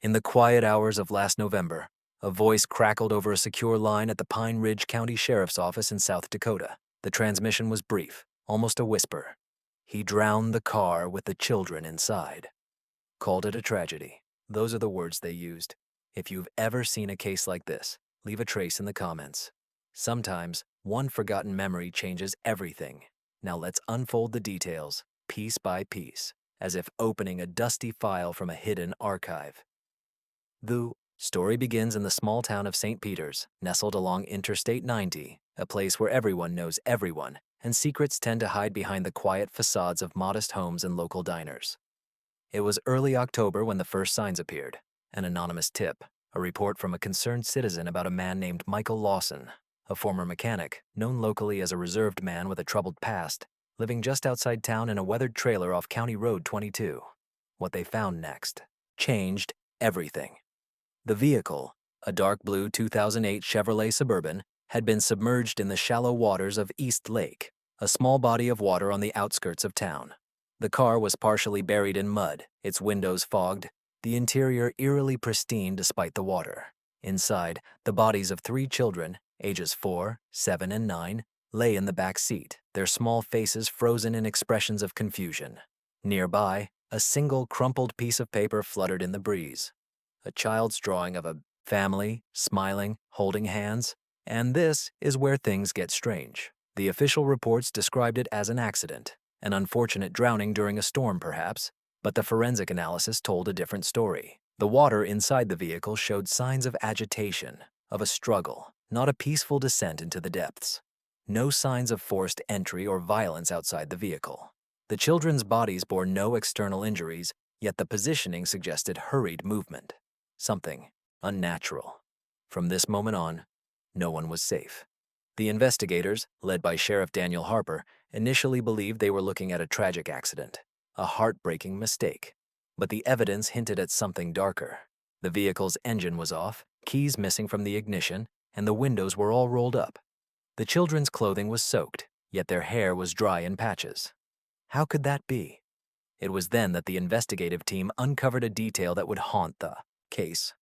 In the quiet hours of last November, a voice crackled over a secure line at the Pine Ridge County Sheriff's Office in South Dakota. The transmission was brief, almost a whisper. He drowned the car with the children inside. Called it a tragedy. Those are the words they used. If you've ever seen a case like this, leave a trace in the comments. Sometimes, one forgotten memory changes everything. Now let's unfold the details, piece by piece, as if opening a dusty file from a hidden archive. The story begins in the small town of St. Peters, nestled along Interstate 90, a place where everyone knows everyone, and secrets tend to hide behind the quiet facades of modest homes and local diners. It was early October when the first signs appeared. An anonymous tip, a report from a concerned citizen about a man named Michael Lawson, a former mechanic, known locally as a reserved man with a troubled past, living just outside town in a weathered trailer off County Road 22. What they found next changed everything. The vehicle, a dark blue 2008 Chevrolet Suburban, had been submerged in the shallow waters of East Lake, a small body of water on the outskirts of town. The car was partially buried in mud, its windows fogged, the interior eerily pristine despite the water. Inside, the bodies of 3 children, ages 4, 7, and 9, lay in the back seat, their small faces frozen in expressions of confusion. Nearby, a single crumpled piece of paper fluttered in the breeze. A child's drawing of a family, smiling, holding hands. And this is where things get strange. The official reports described it as an accident, an unfortunate drowning during a storm perhaps, but the forensic analysis told a different story. The water inside the vehicle showed signs of agitation, of a struggle, not a peaceful descent into the depths. No signs of forced entry or violence outside the vehicle. The children's bodies bore no external injuries, yet the positioning suggested hurried movement. Something unnatural. From this moment on, no one was safe. The investigators, led by Sheriff Daniel Harper, initially believed they were looking at a tragic accident, a heartbreaking mistake. But the evidence hinted at something darker. The vehicle's engine was off, keys missing from the ignition, and the windows were all rolled up. The children's clothing was soaked, yet their hair was dry in patches. How could that be? It was then that the investigative team uncovered a detail that would haunt the case.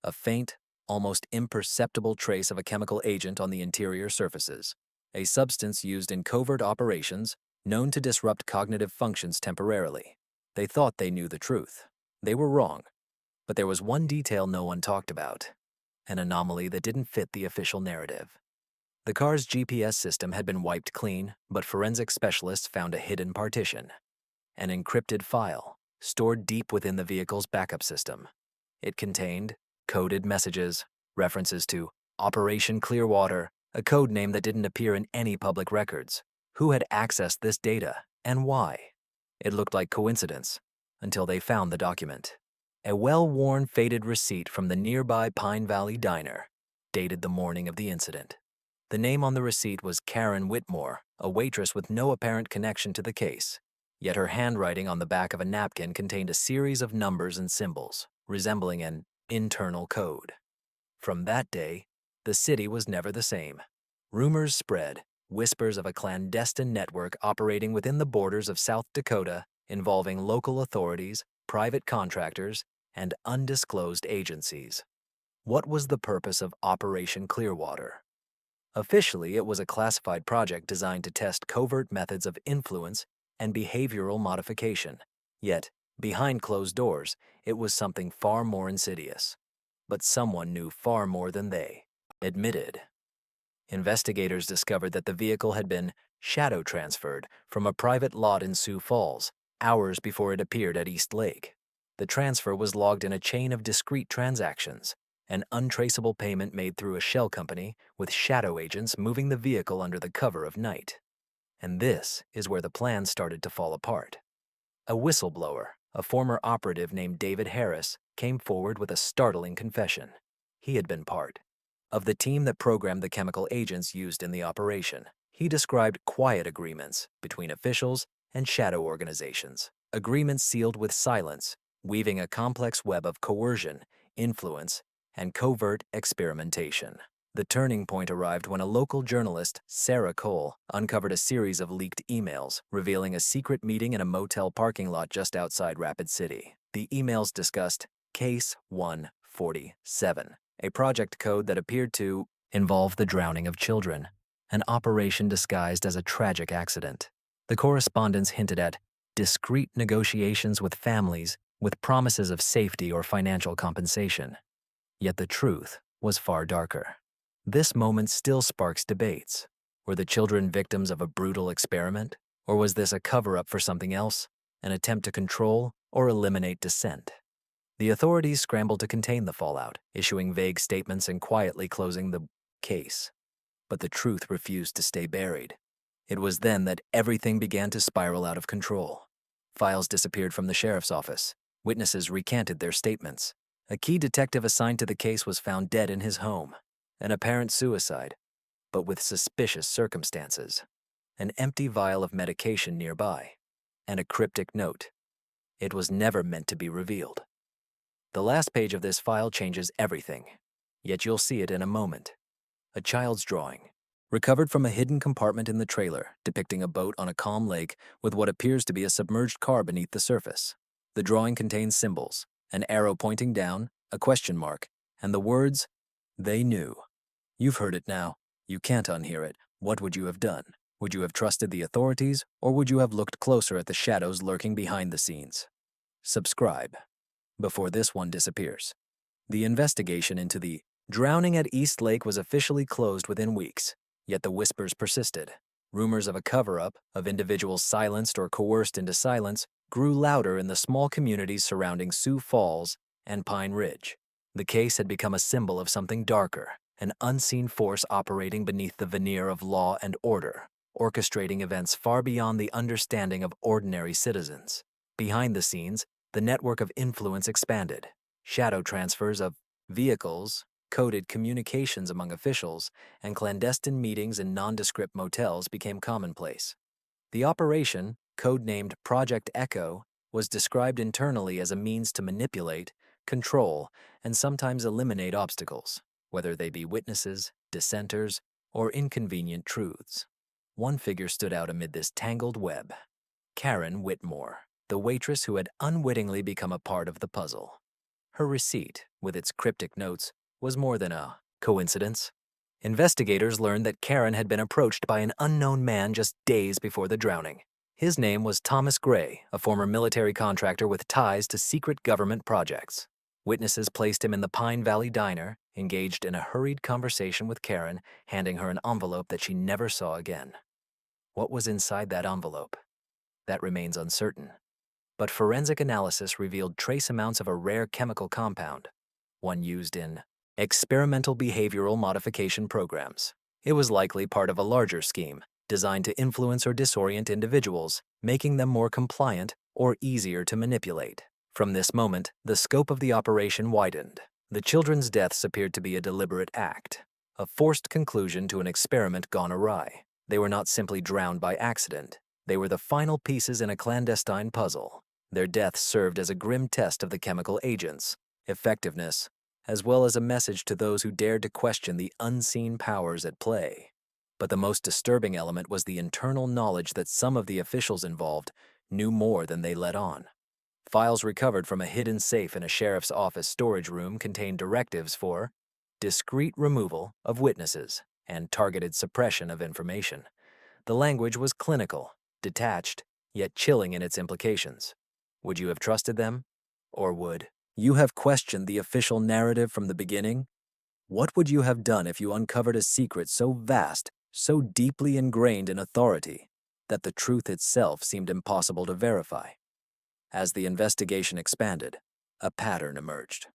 A faint, almost imperceptible trace of a chemical agent on the interior surfaces, a substance used in covert operations known to disrupt cognitive functions temporarily. They thought they knew the truth. They were wrong. But there was one detail no one talked about, an anomaly that didn't fit the official narrative. The car's GPS system had been wiped clean, but forensic specialists found a hidden partition, an encrypted file stored deep within the vehicle's backup system. It contained coded messages, references to Operation Clearwater, a code name that didn't appear in any public records. Who had accessed this data, and why? It looked like coincidence, until they found the document. A well-worn, faded receipt from the nearby Pine Valley Diner, dated the morning of the incident. The name on the receipt was Karen Whitmore, a waitress with no apparent connection to the case. Yet her handwriting on the back of a napkin contained a series of numbers and symbols, resembling an internal code. From that day, the city was never the same. Rumors spread, whispers of a clandestine network operating within the borders of South Dakota, involving local authorities, private contractors, and undisclosed agencies. What was the purpose of Operation Clearwater? Officially, it was a classified project designed to test covert methods of influence and behavioral modification. Yet, behind closed doors, it was something far more insidious. But someone knew far more than they admitted. Investigators discovered that the vehicle had been shadow transferred from a private lot in Sioux Falls, hours before it appeared at East Lake. The transfer was logged in a chain of discrete transactions, an untraceable payment made through a shell company with shadow agents moving the vehicle under the cover of night. And this is where the plan started to fall apart. A whistleblower, a former operative named David Harris, came forward with a startling confession. He had been part of the team that programmed the chemical agents used in the operation. He described quiet agreements between officials and shadow organizations, agreements sealed with silence, weaving a complex web of coercion, influence, and covert experimentation. The turning point arrived when a local journalist, Sarah Cole, uncovered a series of leaked emails revealing a secret meeting in a motel parking lot just outside Rapid City. The emails discussed Case 147, a project code that appeared to involve the drowning of children, an operation disguised as a tragic accident. The correspondence hinted at discreet negotiations with families with promises of safety or financial compensation. Yet the truth was far darker. This moment still sparks debates. Were the children victims of a brutal experiment? Or was this a cover-up for something else, an attempt to control or eliminate dissent? The authorities scrambled to contain the fallout, issuing vague statements and quietly closing the case. But the truth refused to stay buried. It was then that everything began to spiral out of control. Files disappeared from the sheriff's office. Witnesses recanted their statements. A key detective assigned to the case was found dead in his home. An apparent suicide, but with suspicious circumstances. An empty vial of medication nearby, and a cryptic note. It was never meant to be revealed. The last page of this file changes everything, yet you'll see it in a moment. A child's drawing, recovered from a hidden compartment in the trailer, depicting a boat on a calm lake with what appears to be a submerged car beneath the surface. The drawing contains symbols, an arrow pointing down, a question mark, and the words, "They knew." You've heard it now. You can't unhear it. What would you have done? Would you have trusted the authorities, or would you have looked closer at the shadows lurking behind the scenes? Subscribe before this one disappears. The investigation into the drowning at East Lake was officially closed within weeks, yet the whispers persisted. Rumors of a cover-up, of individuals silenced or coerced into silence, grew louder in the small communities surrounding Sioux Falls and Pine Ridge. The case had become a symbol of something darker, an unseen force operating beneath the veneer of law and order, orchestrating events far beyond the understanding of ordinary citizens. Behind the scenes, the network of influence expanded. Shadow transfers of vehicles, coded communications among officials, and clandestine meetings in nondescript motels became commonplace. The operation, codenamed Project Echo, was described internally as a means to manipulate, control, and sometimes eliminate obstacles, whether they be witnesses, dissenters, or inconvenient truths. One figure stood out amid this tangled web: Karen Whitmore, the waitress who had unwittingly become a part of the puzzle. Her receipt, with its cryptic notes, was more than a coincidence. Investigators learned that Karen had been approached by an unknown man just days before the drowning. His name was Thomas Gray, a former military contractor with ties to secret government projects. Witnesses placed him in the Pine Valley Diner, engaged in a hurried conversation with Karen, handing her an envelope that she never saw again. What was inside that envelope? That remains uncertain. But forensic analysis revealed trace amounts of a rare chemical compound, one used in experimental behavioral modification programs. It was likely part of a larger scheme, designed to influence or disorient individuals, making them more compliant or easier to manipulate. From this moment, the scope of the operation widened. The children's deaths appeared to be a deliberate act, a forced conclusion to an experiment gone awry. They were not simply drowned by accident. They were the final pieces in a clandestine puzzle. Their deaths served as a grim test of the chemical agent's effectiveness, as well as a message to those who dared to question the unseen powers at play. But the most disturbing element was the internal knowledge that some of the officials involved knew more than they let on. Files recovered from a hidden safe in a sheriff's office storage room contained directives for discreet removal of witnesses and targeted suppression of information. The language was clinical, detached, yet chilling in its implications. Would you have trusted them? Or would you have questioned the official narrative from the beginning? What would you have done if you uncovered a secret so vast, so deeply ingrained in authority, that the truth itself seemed impossible to verify? As the investigation expanded, a pattern emerged.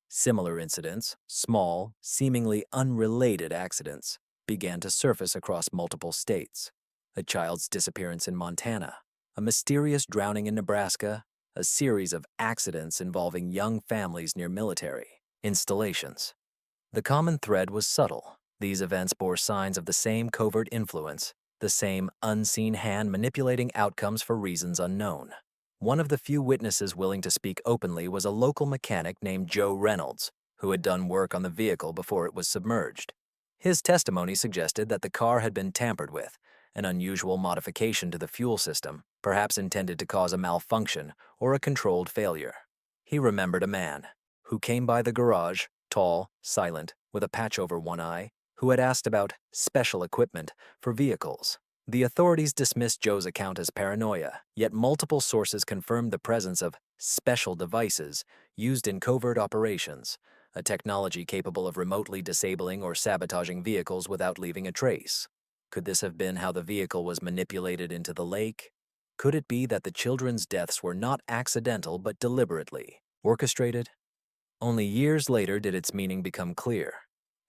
Similar incidents, small, seemingly unrelated accidents, began to surface across multiple states. A child's disappearance in Montana, a mysterious drowning in Nebraska, a series of accidents involving young families near military installations. The common thread was subtle. These events bore signs of the same covert influence, the same unseen hand manipulating outcomes for reasons unknown. One of the few witnesses willing to speak openly was a local mechanic named Joe Reynolds, who had done work on the vehicle before it was submerged. His testimony suggested that the car had been tampered with, an unusual modification to the fuel system, perhaps intended to cause a malfunction or a controlled failure. He remembered a man, who came by the garage, tall, silent, with a patch over one eye, who had asked about special equipment for vehicles. The authorities dismissed Joe's account as paranoia, yet multiple sources confirmed the presence of special devices used in covert operations, a technology capable of remotely disabling or sabotaging vehicles without leaving a trace. Could this have been how the vehicle was manipulated into the lake? Could it be that the children's deaths were not accidental but deliberately orchestrated? Only years later did its meaning become clear.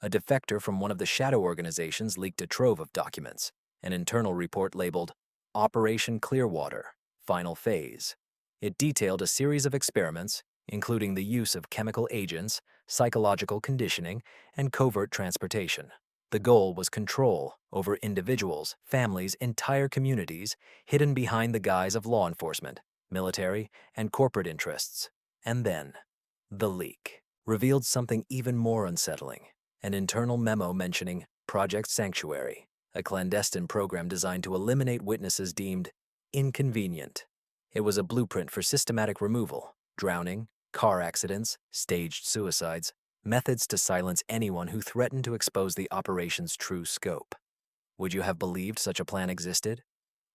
A defector from one of the shadow organizations leaked a trove of documents, an internal report labeled Operation Clearwater, Final Phase. It detailed a series of experiments, including the use of chemical agents, psychological conditioning, and covert transportation. The goal was control over individuals, families, entire communities, hidden behind the guise of law enforcement, military, and corporate interests. And then, the leak revealed something even more unsettling, an internal memo mentioning Project Sanctuary, a clandestine program designed to eliminate witnesses deemed inconvenient. It was a blueprint for systematic removal, drowning, car accidents, staged suicides, methods to silence anyone who threatened to expose the operation's true scope. Would you have believed such a plan existed?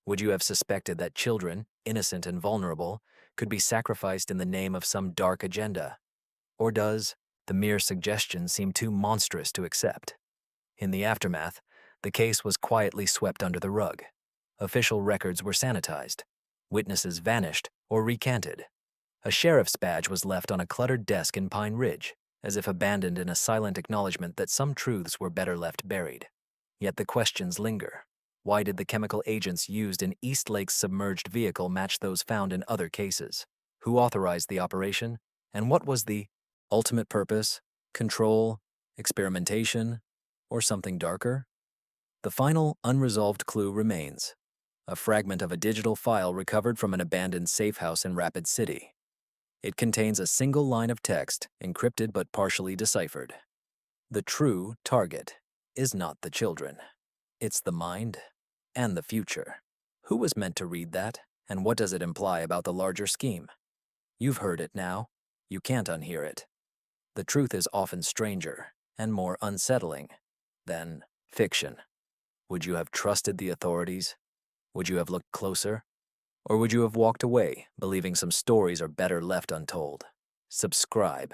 Would you have suspected that children, innocent and vulnerable, could be sacrificed in the name of some dark agenda? Or does the mere suggestion seem too monstrous to accept? In the aftermath, the case was quietly swept under the rug. Official records were sanitized. Witnesses vanished or recanted. A sheriff's badge was left on a cluttered desk in Pine Ridge, as if abandoned in a silent acknowledgement that some truths were better left buried. Yet the questions linger. Why did the chemical agents used in East Lake's submerged vehicle match those found in other cases? Who authorized the operation? And what was the ultimate purpose? Control? Experimentation? Or something darker? The final unresolved clue remains: a fragment of a digital file recovered from an abandoned safe house in Rapid City. It contains a single line of text, encrypted but partially deciphered. The true target is not the children. It's the mind and the future. Who was meant to read that, and what does it imply about the larger scheme? You've heard it now. You can't unhear it. The truth is often stranger and more unsettling than fiction. Would you have trusted the authorities? Would you have looked closer? Or would you have walked away, believing some stories are better left untold? Subscribe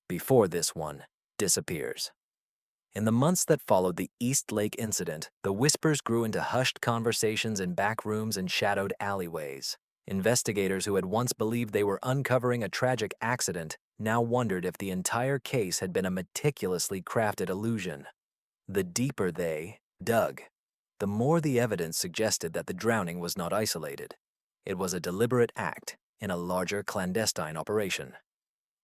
before this one disappears. In the months that followed the East Lake incident, the whispers grew into hushed conversations in back rooms and shadowed alleyways. Investigators who had once believed they were uncovering a tragic accident now wondered if the entire case had been a meticulously crafted illusion. The deeper they dug, the more the evidence suggested that the drowning was not isolated. It was a deliberate act in a larger clandestine operation.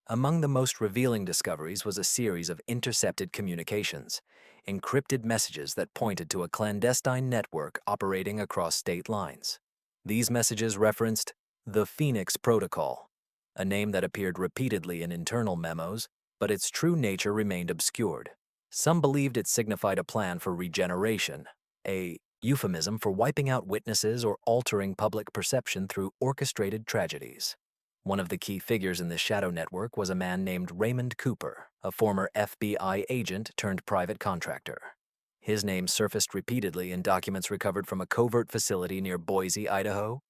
Among the most revealing discoveries was a series of intercepted communications, encrypted messages that pointed to a clandestine network operating across state lines. These messages referenced the Phoenix Protocol, a name that appeared repeatedly in internal memos, but its true nature remained obscured. Some believed it signified a plan for regeneration, a euphemism for wiping out witnesses or altering public perception through orchestrated tragedies. One of the key figures in this shadow network was a man named Raymond Cooper, a former FBI agent turned private contractor. His name surfaced repeatedly in documents recovered from a covert facility near Boise, Idaho.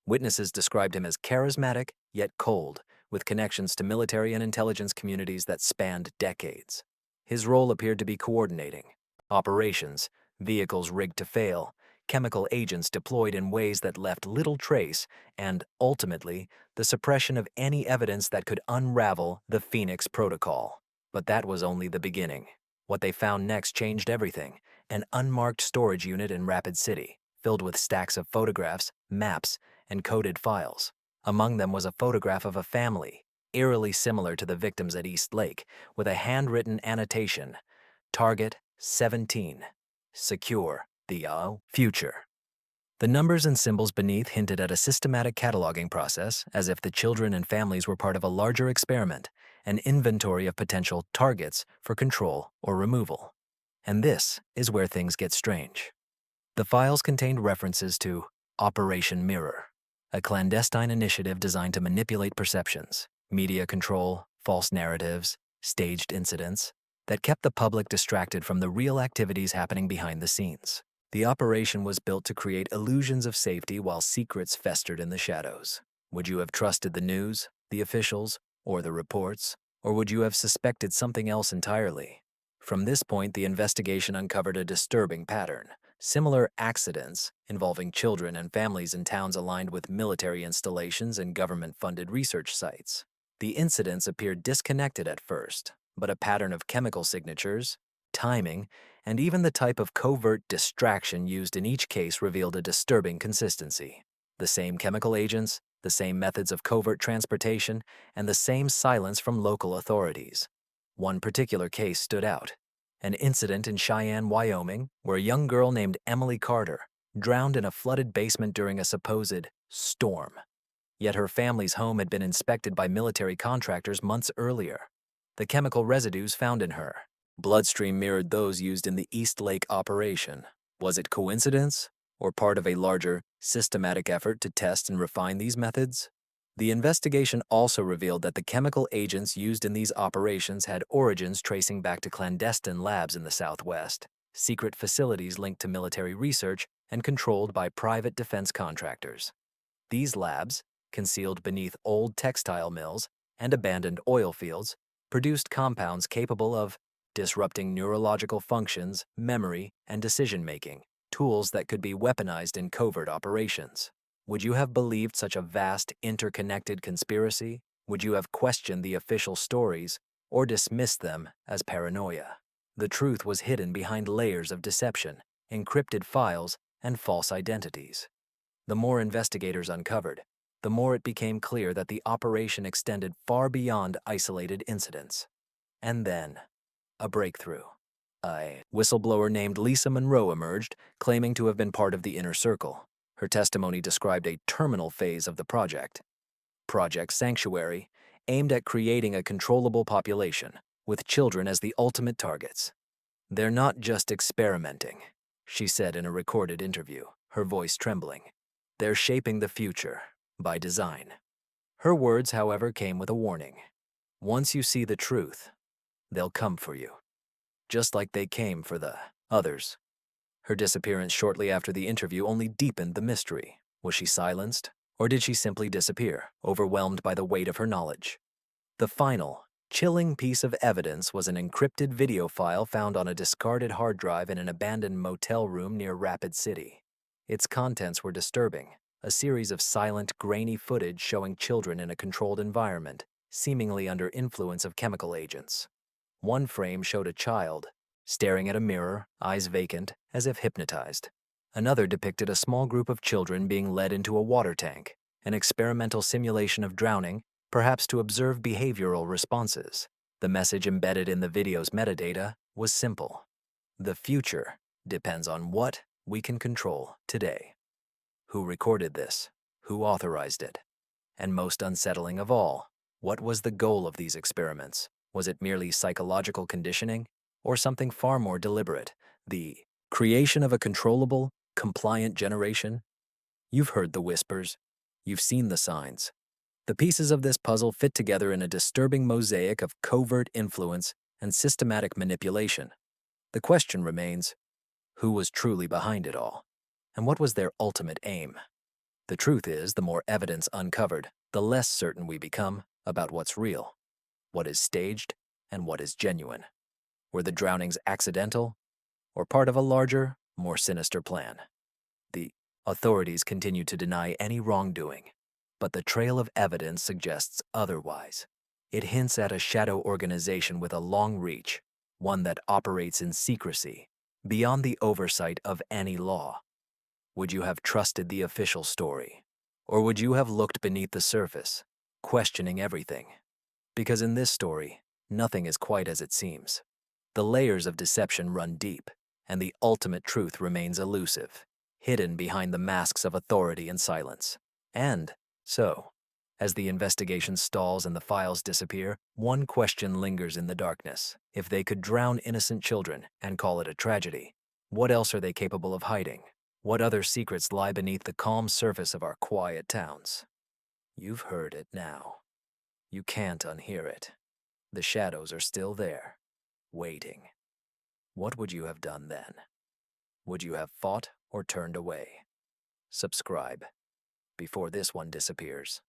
Witnesses described him as charismatic yet cold, with connections to military and intelligence communities that spanned decades. His role appeared to be coordinating operations, vehicles rigged to fail, chemical agents deployed in ways that left little trace, and, ultimately, the suppression of any evidence that could unravel the Phoenix Protocol. But that was only the beginning. What they found next changed everything: an unmarked storage unit in Rapid City, filled with stacks of photographs, maps, and coded files. Among them was a photograph of a family, eerily similar to the victims at East Lake, with a handwritten annotation: Target 17. Secure the future. The numbers and symbols beneath hinted at a systematic cataloging process, as if the children and families were part of a larger experiment, an inventory of potential targets for control or removal. And this is where things get strange. The files contained references to Operation Mirror, a clandestine initiative designed to manipulate perceptions, media control, false narratives, staged incidents that kept the public distracted from the real activities happening behind the scenes. The operation was built to create illusions of safety while secrets festered in the shadows. Would you have trusted the news, the officials, or the reports? Or would you have suspected something else entirely? From this point, the investigation uncovered a disturbing pattern. Similar accidents involving children and families in towns aligned with military installations and government-funded research sites. The incidents appeared disconnected at first, but a pattern of chemical signatures, timing, and even the type of covert distraction used in each case revealed a disturbing consistency. The same chemical agents, the same methods of covert transportation, and the same silence from local authorities. One particular case stood out: an incident in Cheyenne, Wyoming, where a young girl named Emily Carter drowned in a flooded basement during a supposed storm. Yet her family's home had been inspected by military contractors months earlier. The chemical residues found in her bloodstream mirrored those used in the East Lake operation. Was it coincidence, or part of a larger, systematic effort to test and refine these methods? The investigation also revealed that the chemical agents used in these operations had origins tracing back to clandestine labs in the Southwest, secret facilities linked to military research and controlled by private defense contractors. These labs, concealed beneath old textile mills and abandoned oil fields, produced compounds capable of disrupting neurological functions, memory, and decision-making, tools that could be weaponized in covert operations. Would you have believed such a vast, interconnected conspiracy? Would you have questioned the official stories or dismissed them as paranoia? The truth was hidden behind layers of deception, encrypted files, and false identities. The more investigators uncovered, the more it became clear that the operation extended far beyond isolated incidents. And then, a breakthrough. A whistleblower named Lisa Monroe emerged, claiming to have been part of the inner circle. Her testimony described a terminal phase of the project, Project Sanctuary, aimed at creating a controllable population, with children as the ultimate targets. "They're not just experimenting," she said in a recorded interview, her voice trembling. "They're shaping the future, by design." Her words, however, came with a warning. Once you see the truth, they'll come for you, just like they came for the others. Her disappearance shortly after the interview only deepened the mystery. Was she silenced, or did she simply disappear, overwhelmed by the weight of her knowledge? The final, chilling piece of evidence was an encrypted video file found on a discarded hard drive in an abandoned motel room near Rapid City. Its contents were disturbing, a series of silent, grainy footage showing children in a controlled environment, seemingly under influence of chemical agents. One frame showed a child, staring at a mirror, eyes vacant, as if hypnotized. Another depicted a small group of children being led into a water tank, an experimental simulation of drowning, perhaps to observe behavioral responses. The message embedded in the video's metadata was simple: the future depends on what we can control today. Who recorded this? Who authorized it? And most unsettling of all, what was the goal of these experiments? Was it merely psychological conditioning, or something far more deliberate, the creation of a controllable, compliant generation? You've heard the whispers. You've seen the signs. The pieces of this puzzle fit together in a disturbing mosaic of covert influence and systematic manipulation. The question remains, who was truly behind it all? And what was their ultimate aim? The truth is, the more evidence uncovered, the less certain we become about what's real, what is staged, and what is genuine. Were the drownings accidental, or part of a larger, more sinister plan? The authorities continue to deny any wrongdoing, but the trail of evidence suggests otherwise. It hints at a shadow organization with a long reach, one that operates in secrecy, beyond the oversight of any law. Would you have trusted the official story, or would you have looked beneath the surface, questioning everything? Because in this story, nothing is quite as it seems. The layers of deception run deep, and the ultimate truth remains elusive, hidden behind the masks of authority and silence. And so, as the investigation stalls and the files disappear, one question lingers in the darkness. If they could drown innocent children and call it a tragedy, what else are they capable of hiding? What other secrets lie beneath the calm surface of our quiet towns? You've heard it now. You can't unhear it. The shadows are still there, waiting. What would you have done then? Would you have fought or turned away? Subscribe before this one disappears.